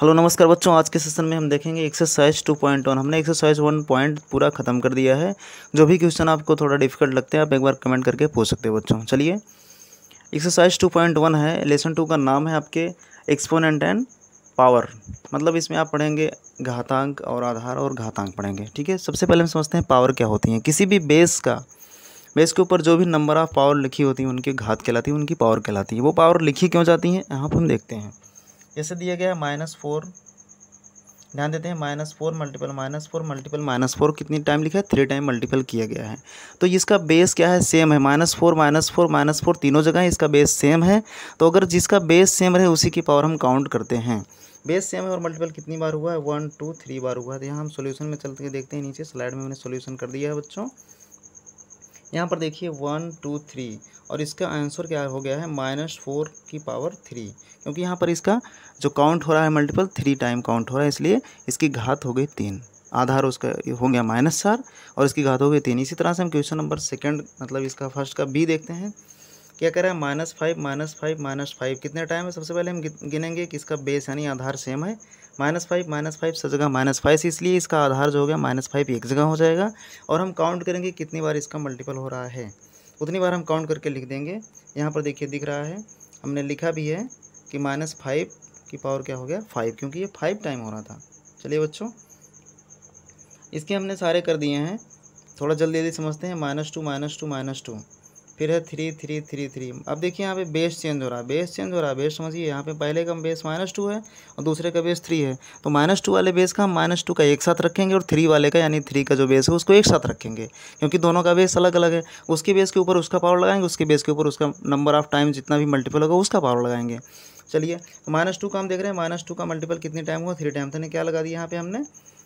Hello नमस्कार बच्चों, आज के सेशन में हम देखेंगे एक्सरसाइज 2.1। हमने एक्सरसाइज 1 पॉइंट पूरा ख़त्म कर दिया है। जो भी क्वेश्चन आपको थोड़ा डिफिकल्ट लगते हैं आप एक बार कमेंट करके पूछ सकते हो बच्चों। चलिए, एक्सरसाइज 2.1 है, लेसन 2 का नाम है आपके एक्सपोनेंट एंड पावर। मतलब इसमें आप पढ़ेंगे घातांक और आधार और घातांक पढ़ेंगे। ठीक है, सबसे पहले हम समझते हैं पावर क्या होती है। किसी भी बेस के ऊपर जो भी नंबर ऑफ पावर लिखी होती है उनकी घात कहलाती है, उनकी पावर कहलाती है। वो पावर लिखी क्यों जाती है यहाँ पर हम देखते हैं। जैसे दिया गया है -4, ध्यान देते हैं -4 मल्टीपल -4 कितनी टाइम लिखा है, 3 टाइम मल्टीपल किया गया है। तो इसका बेस क्या है, सेम है। -4 तीनों जगह इसका बेस सेम है। तो अगर जिसका बेस सेम रहे उसी की पावर हम काउंट करते हैं। बेस सेम है और मल्टीपल कितनी बार हुआ है, 1 2 3 बार हुआ है। तो यहाँ हम सोल्यूशन में चलते हुए देखते हैं, नीचे स्लाइड में मैंने सोल्यूशन कर दिया है बच्चों। यहाँ पर देखिए 1 2 3 और इसका आंसर क्या हो गया है, -4 की पावर 3, क्योंकि यहाँ पर इसका जो काउंट हो रहा है मल्टीपल 3 टाइम काउंट हो रहा है, इसलिए इसकी घात हो गई 3। आधार उसका हो गया -4 और इसकी घात हो गई 3। इसी तरह से हम क्वेश्चन नंबर सेकंड मतलब इसका फर्स्ट का बी देखते हैं। क्या कह रहा है, -5 कितने टाइम है। सबसे पहले हम गिनेंगे कि इसका बेस यानी आधार सेम है। -5 सब जगह -5, इसलिए इसका आधार जो हो गया -5 एक जगह हो जाएगा। और हम काउंट करेंगे कितनी बार इसका मल्टीपल हो रहा है, उतनी बार हम काउंट करके लिख देंगे। यहाँ पर देखिए दिख रहा है, हमने लिखा भी है कि -5 की पावर क्या हो गया 5, क्योंकि ये 5 टाइम हो रहा था। चलिए बच्चों, इसके हमने सारे कर दिए हैं। थोड़ा जल्दी जल्दी समझते हैं। -2 फिर है 3 3 3 3। अब देखिए यहाँ पे बेस चेंज हो रहा है, बेस समझिए। यहाँ पे पहले का बेस -2 है और दूसरे का बेस 3 है। तो -2 वाले बेस का हम -2 का एक साथ रखेंगे और 3 वाले का यानी 3 का जो बेस है उसको एक साथ रखेंगे, क्योंकि दोनों का बेस अलग अलग है। उसके बेस के ऊपर उसका पावर लगाएंगे, उसके बेस के ऊपर उसका नंबर ऑफ टाइम जितना भी मल्टीपल होगा उसका पावर लगाएंगे। चलिए, तो -2 का हम देख रहे हैं, -2 का मल्टीपल कितने टाइम हुआ, 3 टाइम। तो क्या लगा दिया यहाँ पे हमने,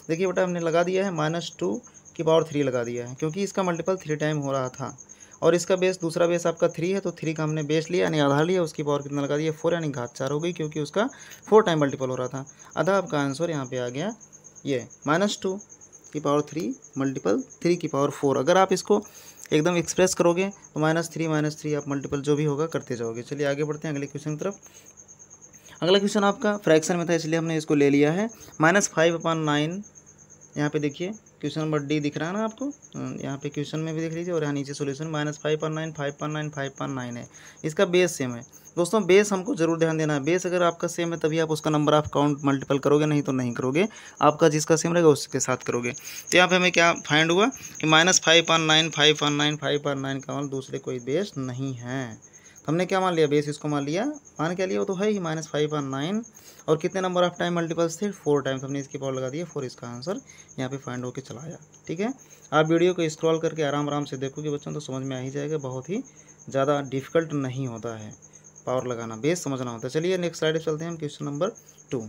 देखिए बेटा हमने लगा दिया है -2 की पावर 3 लगा दिया है, क्योंकि इसका मल्टीपल 3 टाइम हो रहा था। और इसका बेस दूसरा बेस आपका 3 है, तो 3 का हमने बेस लिया यानी आधार लिया, उसकी पावर कितना लगा दिया 4 यानी घात 4 हो गई, क्योंकि उसका 4 टाइम मल्टीपल हो रहा था। अतः आपका आंसर यहाँ पे आ गया ये -2 की पावर 3 मल्टीपल 3 की पावर 4। अगर आप इसको एकदम एक्सप्रेस करोगे तो -3 आप मल्टीपल जो भी होगा करते जाओगे। चलिए आगे बढ़ते हैं अगले क्वेश्चन की तरफ। अगला क्वेश्चन आपका फ्रैक्शन में था, इसलिए हमने इसको ले लिया है। -5/9, यहाँ पे देखिए क्वेश्चन नंबर डी दिख रहा है ना आपको, यहाँ पे क्वेश्चन में भी देख लीजिए और यहाँ नीचे सॉल्यूशन। -5/9 है। इसका बेस सेम है। दोस्तों बेस हमको जरूर ध्यान देना है। बेस अगर आपका सेम है तभी आप उसका नंबर ऑफ काउंट मल्टीपल करोगे, नहीं तो नहीं करोगे। आपका जिसका सेम रहेगा उसके साथ करोगे। तो यहाँ पे हमें क्या फाइंड हुआ कि -5/9 का मतलब दूसरे कोई बेस नहीं है। तो हमने क्या मान लिया, बेस इसको मान लिया। मान क्या लिया, वो तो है ही -5/9 और कितने नंबर ऑफ टाइम मल्टीपल्स थे, 4 टाइम्स। हमने इसकी पावर लगा दिया 4, इसका आंसर यहाँ पे फाइंड होकर चला आया। ठीक है, आप वीडियो को स्क्रॉल करके आराम आराम से देखोगे बच्चों तो समझ में आ ही जाएगा। बहुत ही ज़्यादा डिफिकल्ट नहीं होता है पावर लगाना, बेस समझना होता है। चलिए नेक्स्ट स्लाइड पर चलते हैं हम, क्वेश्चन नंबर 2।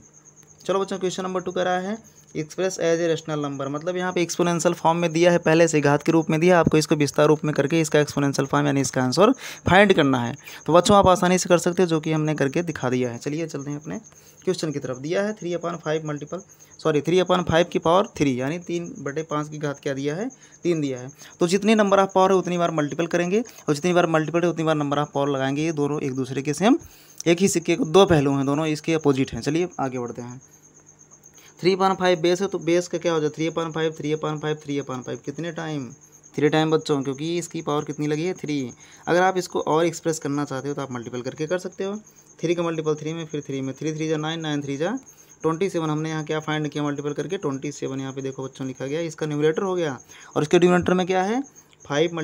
चलो बच्चों, क्वेश्चन नंबर 2 कह रहा है express as a rational number. मतलब यहाँ पे एक्सपोनेंशियल फॉर्म में दिया है, पहले से घात के रूप में दिया, आपको इसको विस्तार रूप में करके इसका एक्सपोनेंशियल फॉर्म यानी इसका आंसर फाइंड करना है। तो बच्चों आप आसानी से कर सकते हो, जो कि हमने करके दिखा दिया है। चलिए चलते हैं अपने क्वेश्चन की तरफ। दिया है 3/5 की पावर 3 यानी 3/5 की घात क्या दिया है, 3 दिया है। तो जितनी नंबर ऑफ पावर है उतनी बार मल्टीपल करेंगे और जितनी बार मल्टीपल है उतनी बार नंबर ऑफ पावर लगाएंगे। ये दोनों एक दूसरे के सेम, एक ही सिक्के को दो पहलू हैं, दोनों इसके अपोजिट हैं। चलिए आगे बढ़ते हैं। 3/5 बेस है, तो बेस का क्या हो जाए 3/5 कितने टाइम, 3 टाइम बच्चों, क्योंकि इसकी पावर कितनी लगी है 3। अगर आप इसको और एक्सप्रेस करना चाहते हो तो आप मल्टीपल करके कर सकते हो। 3 का मल्टीपल 3 में, फिर 3 में, 3 3 जा 9, 9 3 जा 27। हमने यहाँ क्या फाइंड किया मल्टीपल करके 27। यहाँ पे देखो बच्चों लिखा गया, इसका न्यूमरेटर हो गया और इसके डिनोमिनेटर में क्या है 5 ×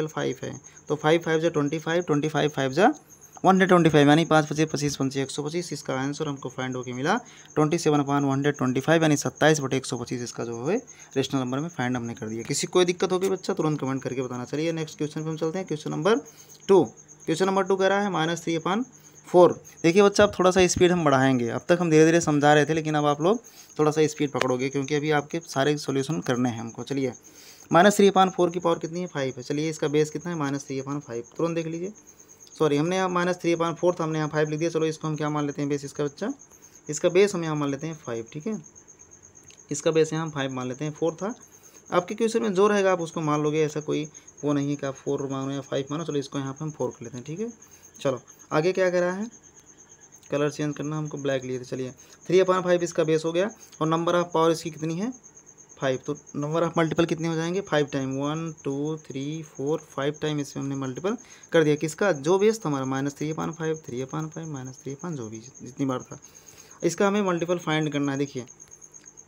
5 है। तो 5 5 जा 25, 25 5 जा 125 यानी 5 5 25 25 125। इसका आंसर हमको फाइंड होकर मिला 27/125 यानी 27/125। इसका जो है रेशनल नंबर में फाइंड हमने कर दिया। किसी कोई दिक्कत होगी बच्चा तुरंत कमेंट करके बताना। चलिए नेक्स्ट क्वेश्चन पे हम चलते हैं, क्वेश्चन नंबर 2। क्वेश्चन नंबर 2 कह रहा है -3/4। देखिए बच्चा, आप थोड़ा सा स्पीड हम बढ़ाएंगे। अब तक हम धीरे धीरे समझा रहे थे, लेकिन अब आप लोग थोड़ा सा स्पीड पकड़ोगे, क्योंकि अभी आपके सारे सोल्यूशन करने हैं हमको। चलिए, -3/4 की पावर कितनी है 5 है। चलिए इसका बेस कितना है -3/5, तुरंत देख लीजिए। सॉरी, हमने यहाँ -3/4 था, हमने यहाँ 5 लिख दिया। चलो इसको हम क्या मान लेते हैं बेस, इसका बच्चा, इसका बेस हम यहाँ मान लेते हैं 5। ठीक है, इसका बेस यहाँ हम 5 मान लेते हैं। 4 था, आपके क्वेश्चन में जो रहेगा आप उसको मान लोगे, ऐसा कोई वो नहीं कि आप 4 मानो या 5 मानो। चलो इसको यहाँ पे हम 4 कर लेते हैं। ठीक है, चलो आगे क्या कह रहा है, कलर चेंज करना, हमको ब्लैक लिए थे। चलिए 3/5 इसका बेस हो गया और नंबर ऑफ पावर इसकी कितनी है 5, तो नंबर ऑफ मल्टीपल कितने हो जाएंगे 5 टाइम, 1 2 3 4 5 टाइम इसमें हमने मल्टीपल कर दिया। किसका जो बेस था हमारा -3/5 3/5 -3 जो भी जितनी बार था, इसका हमें मल्टीपल फाइंड करना है। देखिए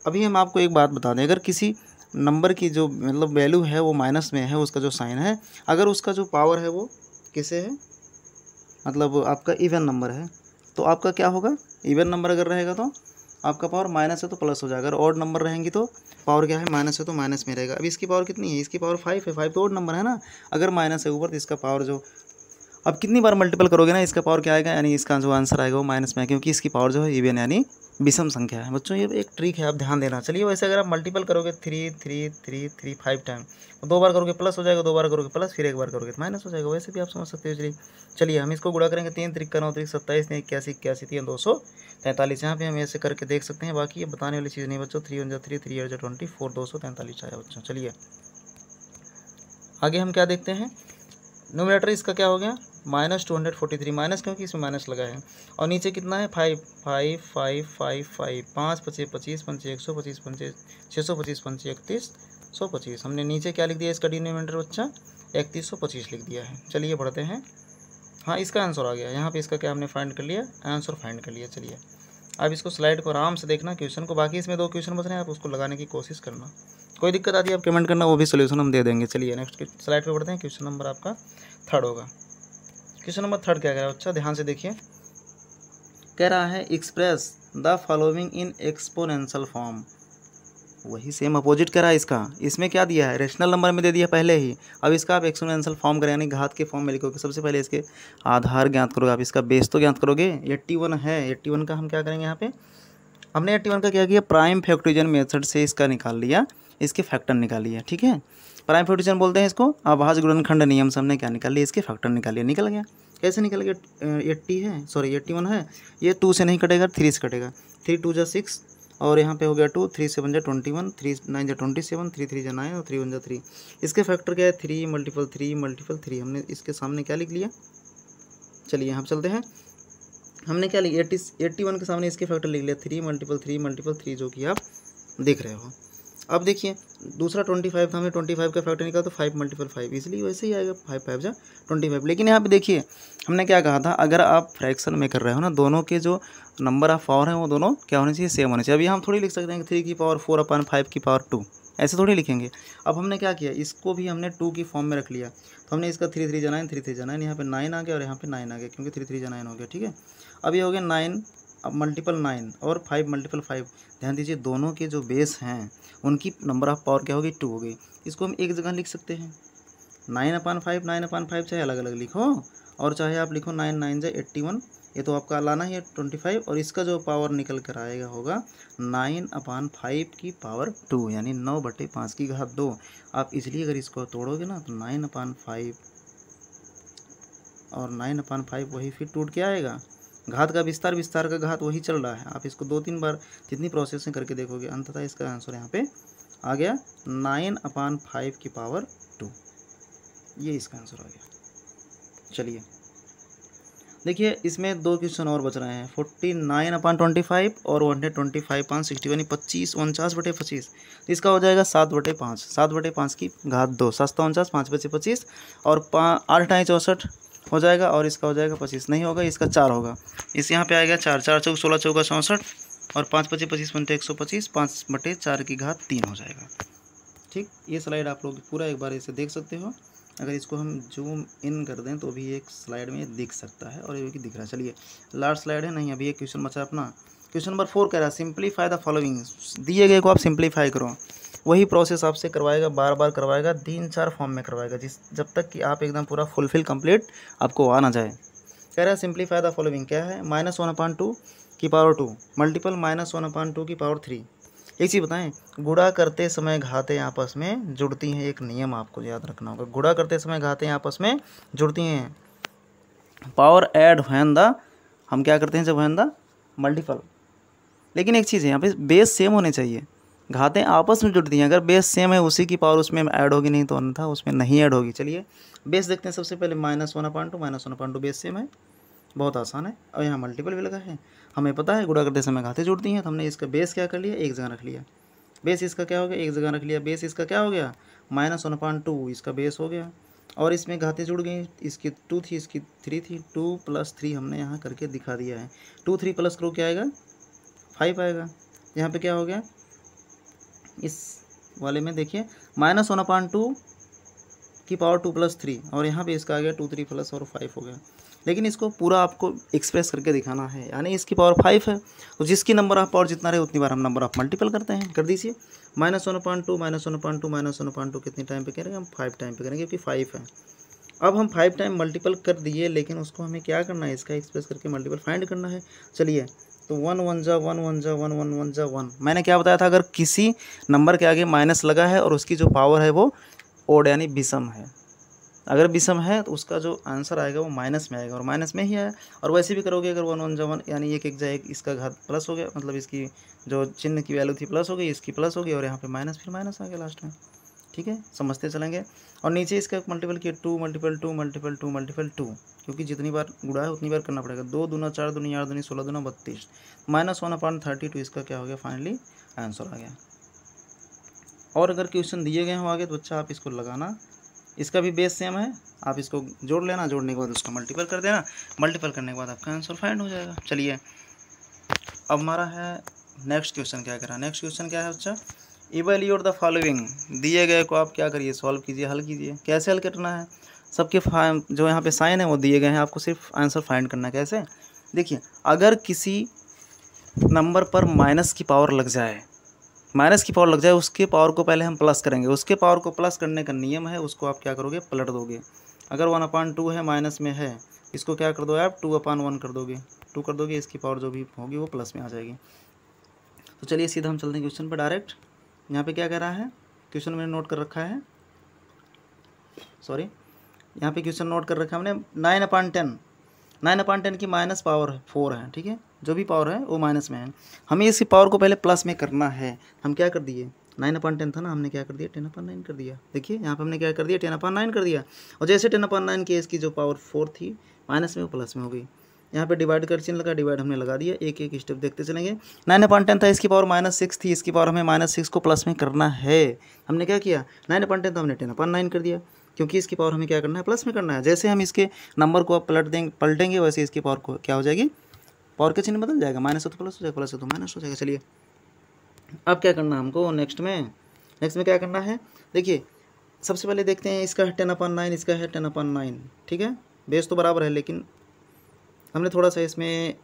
अभी हम आपको एक बात बता दें, अगर किसी नंबर की जो मतलब वैल्यू है वो माइनस में है, उसका जो साइन है, अगर उसका जो पावर है वो किसे है मतलब आपका इवन नंबर है, तो आपका क्या होगा, इवन नंबर अगर रहेगा तो आपका पावर माइनस है तो प्लस हो जाएगा, अगर ऑड नंबर रहेंगी तो पावर क्या है माइनस है तो माइनस में रहेगा। अब इसकी पावर कितनी है, इसकी पावर 5 है, 5 तो ऑड नंबर है ना, अगर माइनस है ऊपर तो इसका पावर जो अब कितनी बार मल्टीपल करोगे ना इसका पावर क्या आएगा, यानी इसका जो आंसर आएगा वो माइनस में है, क्योंकि इसकी पावर जो है इवन यानी विषम संख्या है। बच्चों ये एक ट्रिक है, आप ध्यान देना। चलिए वैसे अगर आप मल्टीपल करोगे 3 3 3 3 5 टाइम, तो 2 बार करोगे प्लस हो जाएगा, 2 बार करोगे प्लस, फिर 1 बार करोगे तो माइनस हो जाएगा, वैसे भी आप समझ सकते हो। चलिए हम इसको गुणा करेंगे, 3 त्रिक 9 त्रिक 27 3 81 81 3 243, यहाँ पे हम ऐसे करके देख सकते हैं। बाकी ये बताने वाली चीज़ नहीं बच्चों, 3 1 3 3 8 24 243 आया बच्चों। चलिए आगे हम क्या देखते हैं, न्यूमरेटर इसका क्या हो गया -243, माइनस क्योंकि इसमें माइनस लगा है, और नीचे कितना है 5 5 5 5 5 5 5 25 5 125 5 625 5 31 125, हमने नीचे क्या लिख दिया इसका डिनोमिनेटर बच्चा 3125 लिख दिया है। चलिए बढ़ते हैं, हाँ इसका आंसर आ गया, यहाँ पे इसका क्या हमने फाइंड कर लिया, आंसर फाइंड कर लिया। चलिए अब इसको स्लाइड को आराम से देखना क्वेश्चन को, बाकी इसमें 2 क्वेश्चन बच रहे हैं, आप उसको लगाने की कोशिश करना, कोई दिक्कत आती है आप कमेंट करना, वो भी सोल्यूशन हम दे देंगे। चलिए नेक्स्ट स्लाइड पे बढ़ते हैं, क्वेश्चन नंबर आपका 3 होगा। क्वेश्चन नंबर 3 क्या कह रहा है अच्छा ध्यान से देखिए, कह रहा है express the following in exponential form, वही सेम अपोजिट कह रहा है इसका, इसमें क्या दिया है रेशनल नंबर में दे दिया पहले ही, अब इसका आप एक्सपोनेंशियल फॉर्म करें यानी घात के फॉर्म में लिखोगे। सबसे पहले इसके आधार ज्ञात करोगे, आप इसका बेस तो ज्ञात करोगे, 81 है, 81 का हम क्या करेंगे, यहाँ पे हमने 81 का क्या किया प्राइम फैक्टोरियल मेथड से इसका निकाल लिया, इसके फैक्टर निकाल लिया, ठीक है, प्राइम फैक्टोरियल बोलते हैं इसको। अभाज्य गुणनखंड नियम से हमने क्या निकाल लिया, इसके फैक्टर निकाल लिया, निकल गया। कैसे निकल गया, 81 है, ये 2 से नहीं कटेगा 3 से कटेगा, 3 2 जा 6 और यहाँ पे हो गया 2, 3 7 जा 21, 3 9 जा 27, 3 3 जा 9 और 3 1 जा 3, इसके फैक्टर क्या है 3 मल्टीपल 3 मल्टीपल 3, हमने इसके सामने क्या लिख लिया। चलिए यहाँ चलते हैं, हमने क्या लिखा 81 के सामने इसके फैक्टर लिख लिया 3 मल्टीपल 3 मल्टीपल 3, जो कि आप देख रहे हो। अब देखिए दूसरा 25 था, हमने 25 का फैक्टर निकाला तो 5 मल्टीपल 5, इसलिए वैसे ही आएगा 5 5 जा 25। लेकिन यहाँ पे देखिए हमने क्या कहा था, अगर आप फ्रैक्शन में कर रहे हो ना, दोनों के जो नंबर ऑफ पावर हैं वो दोनों क्या होने चाहिए सेम होने चाहिए। अभी हम थोड़ी लिख सकते हैं कि 3 की पावर 4/5 की पावर 2, ऐसे थोड़ी लिखेंगे। अब हमने क्या किया, इसको भी हमने 2 की फॉर्म में रख लिया, तो हमने इसका 3 3 जा 9 3 3 जा 9, यहाँ पे 9 आ गया और यहाँ पे 9 आ गया, क्योंकि 3 3 जा 9 हो गया, ठीक है। अब ये हो गया 9 अब मल्टीपल 9 और 5 मल्टीपल 5, ध्यान दीजिए दोनों के जो बेस हैं उनकी नंबर ऑफ पावर क्या होगी 2 हो गई। इसको हम एक जगह लिख सकते हैं 9/5 9/5, चाहे अलग अलग लिखो और चाहे आप लिखो 9 9 जा 81, ये तो आपका लाना ही है 25, और इसका जो पावर निकल कर आएगा होगा 9/5 की पावर 2, यानी 9/5 की घात 2। आप इसलिए अगर इसको तोड़ोगे ना तो 9/5 और 9/5 वही फिर टूट के आएगा, घात का विस्तार, विस्तार का घात वही चल रहा है। आप इसको 2-3 बार जितनी प्रोसेसिंग करके देखोगे अंततः इसका आंसर यहाँ पे आ गया 9/5 की पावर 2, ये इसका आंसर आ गया। चलिए देखिए इसमें 2 क्वेश्चन और बच रहे हैं, 49/25 और 125 5 60 यानी 25 49/25, इसका हो जाएगा 7/5, 7/5 की घात 2, 7 49 5 5 25 और 8 8 64 हो जाएगा, और इसका हो जाएगा 25 नहीं होगा, इसका 4 होगा, इस यहाँ पे आएगा 4 4 चौक 16 चौका 64 और 5 25 25 बनते 125, 5/4 की घात 3 हो जाएगा। ठीक, ये स्लाइड आप लोग पूरा एक बार इसे देख सकते हो, अगर इसको हम जूम इन कर दें तो भी एक स्लाइड में दिख सकता है, और ये भी दिख रहा है। चलिए लास्ट स्लाइड है नहीं, अभी एक क्वेश्चन बचा अपना, क्वेश्चन नंबर 4 कह रहा है सिंप्लीफाई द फॉलोइंग, दिए गए को आप सिंप्लीफाई करो, वही प्रोसेस आपसे करवाएगा, बार बार करवाएगा, 3-4 फॉर्म में करवाएगा, जब तक कि आप एकदम पूरा फुलफिल कंप्लीट आपको आ ना जाए। कह रहा है सिंप्लीफाई द फॉलोइंग क्या है, -1/2 की पावर 2 मल्टीपल -1/2 की पावर 3। एक चीज़ बताएं, गुणा करते समय घातें आपस में जुड़ती हैं, एक नियम आपको याद रखना होगा, गुणा करते समय घातें आपस में जुड़ती हैं, पावर ऐड व्हेन द, हम क्या करते हैं जब व्हेन द मल्टीपल। लेकिन एक चीज़ है यहाँ पे बेस सेम होने चाहिए, घातें आपस में जुड़ती हैं, अगर बेस सेम है उसी की पावर उसमें ऐड होगी, नहीं तो अन्यथा उसमें नहीं ऐड होगी। चलिए बेस देखते हैं, सबसे पहले -1/2 बेस सेम है, बहुत आसान है। और यहाँ मल्टीपल भी लगा है, हमें पता है गुणा करते समय घातें जुड़ती हैं, तो हमने इसका बेस क्या कर लिया, एक जगह रख लिया। बेस इसका क्या हो गया, एक जगह रख लिया। बेस इसका क्या हो गया, -1/2 इसका बेस हो गया। और इसमें घातें जुड़ गई, इसकी 2 थी, इसकी 3 थी, 2 + 3 हमने यहाँ करके दिखा दिया है। 2 3 प्लस करो क्या आएगा, 5 आएगा। यहाँ पे क्या हो गया, इस वाले में देखिए -1/2 की पावर 2 + 3, और यहाँ पे इसका आ गया 2 3 प्लस और 5 हो गया। लेकिन इसको पूरा आपको एक्सप्रेस करके दिखाना है, यानी इसकी पावर 5 है, तो जिसकी नंबर ऑफ पावर जितना रहे उतनी बार हम नंबर ऑफ मल्टीपल करते हैं। कर दीजिए -1/2 -1/2 -1/2 कितने टाइम पे करेंगे हम, 5 टाइम पे करेंगे, क्योंकि 5 है। अब हम 5 टाइम मल्टीपल कर दिए, लेकिन उसको हमें क्या करना है, इसका एक्सप्रेस करके मल्टीपल फाइंड करना है। चलिए, तो 1 1 जा 1 1 जा 1 1 1 जा 1। मैंने क्या बताया था, अगर किसी नंबर के आगे माइनस लगा है और उसकी जो पावर है वो ओड यानी विषम है, अगर विषम है तो उसका जो आंसर आएगा वो माइनस में आएगा, और माइनस में ही आया। और वैसे भी करोगे, अगर 1 1 जा 1 यानी 1 1 जा 1, इसका घात प्लस हो गया, मतलब इसकी जो चिन्ह की वैल्यू थी प्लस हो गई, इसकी प्लस हो गई, और यहाँ पे माइनस, फिर माइनस आ गया लास्ट में। ठीक है, समझते चलेंगे। और नीचे इसका मल्टीपल किया 2 × 2 × 2 × 2, क्योंकि जितनी बार गुणा है उतनी बार करना पड़ेगा। 2 दूना 4 दूनी 8 दूनी 16 दूना 32, -1/32 इसका क्या हो गया, फाइनली आंसर आ गया। और अगर क्वेश्चन दिए गए हो आगे तो बच्चा आप इसको लगाना, इसका भी बेस सेम है, आप इसको जोड़ लेना, जोड़ने के बाद उसको मल्टीपल कर देना, मल्टीपल करने के बाद आपका आंसर फाइंड हो जाएगा। चलिए, अब हमारा है नेक्स्ट क्वेश्चन। क्या करा, नेक्स्ट क्वेश्चन क्या है बच्चा, इवैल्यूएट द फॉलोइंग। दिए गए को आप क्या करिए, सॉल्व कीजिए, हल कीजिए। कैसे हल करना है, सबके जो यहाँ पे साइन है वो दिए गए हैं, आपको सिर्फ आंसर फाइंड करना है। कैसे, देखिए, अगर किसी नंबर पर माइनस की पावर लग जाए, उसके पावर को पहले हम प्लस करेंगे, उसके पावर को प्लस करने का नियम है, उसको आप क्या करोगे, पलट दोगे। अगर 1/2 है, माइनस में है, इसको क्या कर दो आप, 2/1 कर दोगे, 2 कर दोगे, इसकी पावर जो भी होगी वो प्लस में आ जाएगी। तो चलिए सीधा हम चलते हैं क्वेश्चन पर डायरेक्ट। यहाँ पे क्या कह रहा है, क्वेश्चन मैंने नोट कर रखा है, सॉरी, यहाँ पे क्वेश्चन नोट कर रखा है हमने, 9/10, 9/10 की माइनस पावर 4 है। ठीक है, जो भी पावर है वो माइनस में है, हमें इसी पावर को पहले प्लस में करना है। हम क्या कर दिए, 9/10 था ना, हमने क्या कर दिया, 10/9 कर दिया। देखिए यहाँ पे हमने क्या कर दिया, 10/9 कर दिया, और जैसे 10/9 की इसकी जो पावर 4 थी माइनस में, वो प्लस में हो गई। यहाँ पे डिवाइड कर चिन्ह लगा, डिवाइड हमने लगा दिया, एक एक स्टेप देखते चलेंगे। 9/10 था, इसकी पावर -6 थी, इसकी पावर हमें -6 को प्लस में करना है। हमने क्या किया, 9/10 तो हमने 10/9 कर दिया, क्योंकि इसकी पावर हमें क्या करना है, प्लस में करना है। जैसे हम इसके नंबर को आप पलटेंगे वैसे इसकी पावर को क्या हो जाएगी, पावर का चिन्ह बदल जाएगा, माइनस हो तो प्लस हो जाएगा, प्लस हो तो माइनस हो जाएगा। चलिए, अब क्या करना है हमको, नेक्स्ट में क्या करना है, देखिए सबसे पहले देखते हैं, इसका है 10/9, इसका है 10/9। ठीक है, बेस तो बराबर है, लेकिन हमने थोड़ा सा इसमें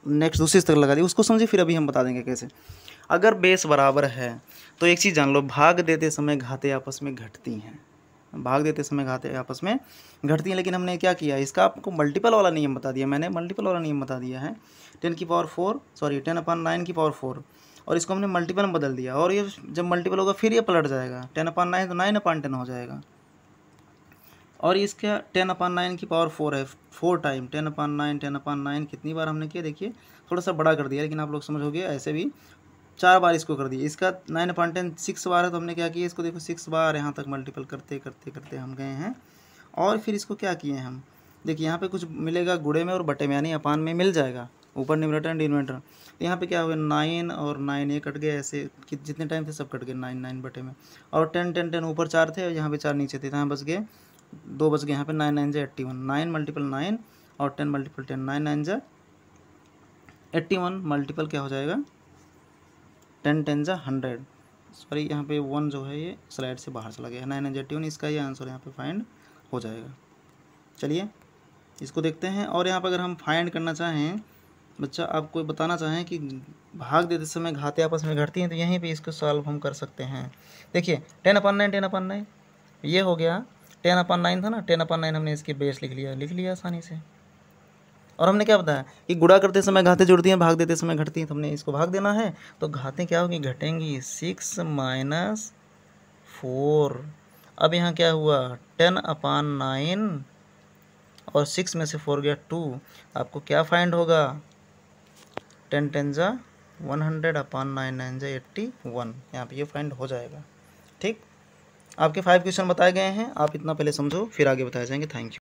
नेक्स्ट दूसरी तक लगा दी, उसको समझिए, फिर अभी हम बता देंगे कैसे। अगर बेस बराबर है तो एक चीज़ जान लो, भाग देते समय घातें आपस में घटती हैं, लेकिन हमने क्या किया, इसका आपको मल्टीपल वाला नियम बता दिया, मैंने मल्टीपल वाला नियम बता दिया है, 10/9 की पावर 4, और इसको हमने मल्टीपल में बदल दिया, और ये जब मल्टीपल होगा फिर ये पलट जाएगा, 10/9 तो 9/10 हो जाएगा, और इसका 10/9 की पावर 4 है, 4 टाइम 10/9 कितनी बार हमने किया, देखिए थोड़ा सा बड़ा कर दिया, लेकिन आप लोग समझोगे, ऐसे भी 4 बार इसको कर दिया। इसका 9/10 6 बार है, तो हमने क्या किया, इसको देखो 6 बार यहाँ तक मल्टीपल करते करते करते हम गए हैं, और फिर इसको क्या किए हम, देखिए यहाँ पे कुछ मिलेगा गुणे में और बटे में, यानी अपान में मिल जाएगा, ऊपर न्यूमरेटर डिनोमिनेटर। तो यहाँ पे क्या हुआ, 9 और 9 ये कट गए, ऐसे कि जितने टाइम थे सब कट गए, 9 9 बटे में, और 10 10 10 ऊपर 4 थे और यहाँ पे 4 नीचे थे, यहाँ बच गए 2 बच गए, यहाँ पे 9 9 जा 81, 9 × 9 और 10 × 10, 9 9 जा 81, मल्टीपल क्या हो जाएगा, 10 10 जा 100, सॉरी यहाँ पे 1 जो है ये स्लाइड से बाहर चला गया, 9 9 जा 81, इसका ये आंसर यहाँ पे फाइंड हो जाएगा। चलिए इसको देखते हैं, और यहाँ पर अगर हम फाइंड करना चाहें, बच्चा आपको बताना चाहें कि भाग देते समय घातें आपस में घटती हैं, तो यहीं पे इसको सॉल्व हम कर सकते हैं। देखिए 10/9 ये हो गया, 10/9 था ना, 10/9 हमने इसके बेस लिख लिया आसानी से। और हमने क्या बताया कि गुणा करते समय घातें जुड़ती हैं, भाग देते समय घटती हैं, तो हमने इसको भाग देना है, तो घातें क्या होगी, घटेंगी, 6 - 4। अब यहाँ क्या हुआ, 10/9 और 6 में से 4 गया 2, आपको क्या फाइंड होगा, 10 10 जा 100/9 9 जा 81, यहाँ पे ये फाइंड हो जाएगा। ठीक, आपके 5 क्वेश्चन बताए गए हैं, आप इतना पहले समझो, फिर आगे बताए जाएंगे। Thank you.